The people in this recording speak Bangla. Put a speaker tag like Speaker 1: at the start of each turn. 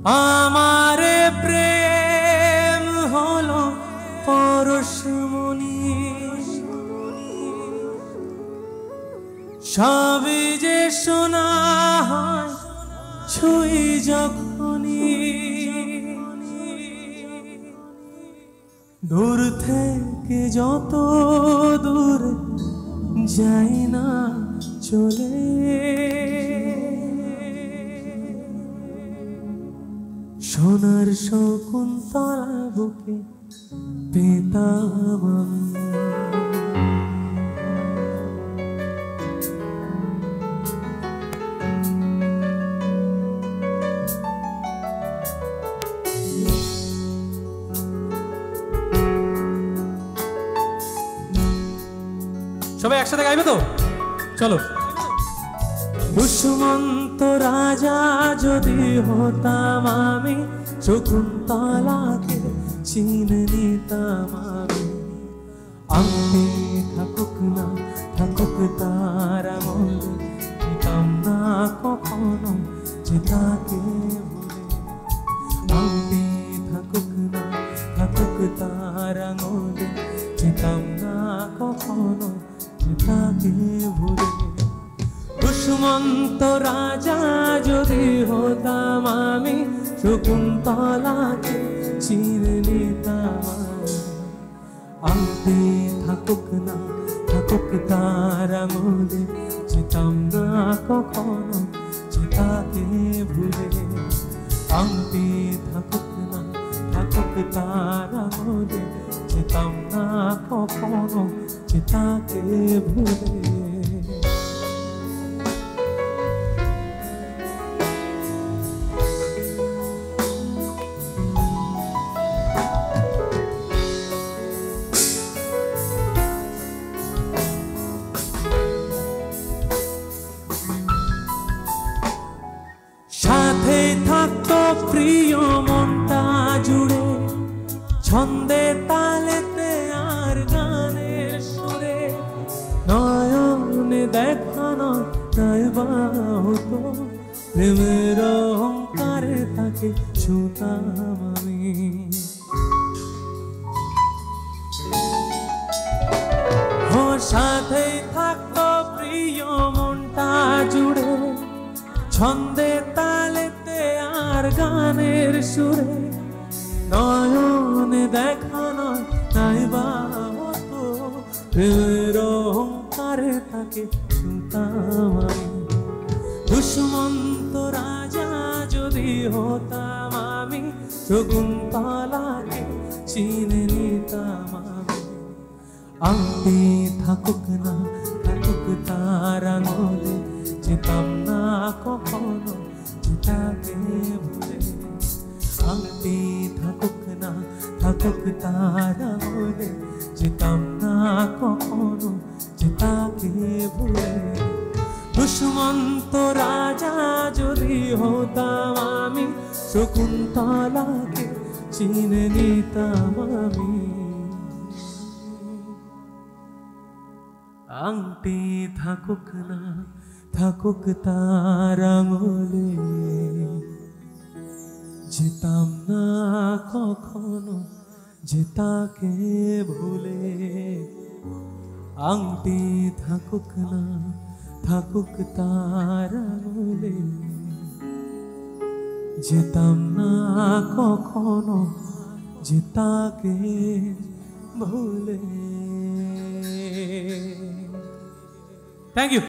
Speaker 1: আমারে প্রেম হলো পরশমণি, সবই যে শোনা হয় ছুঁই যখনই। দূর থেকে যত দূরে যাই না চলে, সোনার শকুন্তলা বুকে পেতাম আমি। সবাই একসাথে গাইবে তো? চলো। দুষ্মন্ত রাজা যদি হতাম আমি, শকুন্তলাকে চিনে নিতাম আমি। আমি থাকুক না থাকুক তার আঙুলে, নিতাম না কখনো যে তাকে ভুলে। আমি থাকুক না থাকুক তার আঙুলে, নিতাম না কখনো যে তাকে ভুলে। দুষ্মন্ত রাজা যদি হতাম আমি, শকুন্তলাকে চিনে নিতাম আমি। আমি থাকুক না থাকুক তার আঙুলে, যেতাম না কখনো যে তাকে ভুলে। আমি থাকুক না থাকুক তার আঙুলে, যেতাম না কখনো যে তাকে ভুলে। সাথে থাকতো প্রিয় মনটা জুড়ে, ছন্দে তালেতে আর গানের সুরে। নয়নে দেখানো নাইবা হতো, প্রেমের অহংকারে তাকে ছুতাম আমি। ওর সাথেই থাকতো প্রিয় মনটা জুড়ে, ছন্দে তালেতে আর গানের সুরে। নয়নে দেখানো নাইবা হতো, প্রেমের অহংকারে তাকে ছুতাম আমি। দুষ্মন্ত রাজা যদি হতাম আমি, শকুন্তলাকে চিনে নিতাম আমি। আমি থাকুক না থাকুক তার আঙুলে, যেতাম না কখনো যে তাকে ভুলে। আমি থাকুক না থাকুক তার আঙুলে, যেতাম না কখনো যে তাকে ভুলে। দুষ্মন্ত রাজা যদি হতাম আমি, শকুন্তলাকে চিনে নিতাম আমি। আংটি থাকুক না থাকুক তার আঙুলে, যেতাম না কখনো যে তাকে ভুলে। আংটি থাকুক না থাকুক তার আঙুলে, যেতাম না কখনো যে তাকে ভুলে। Thank you.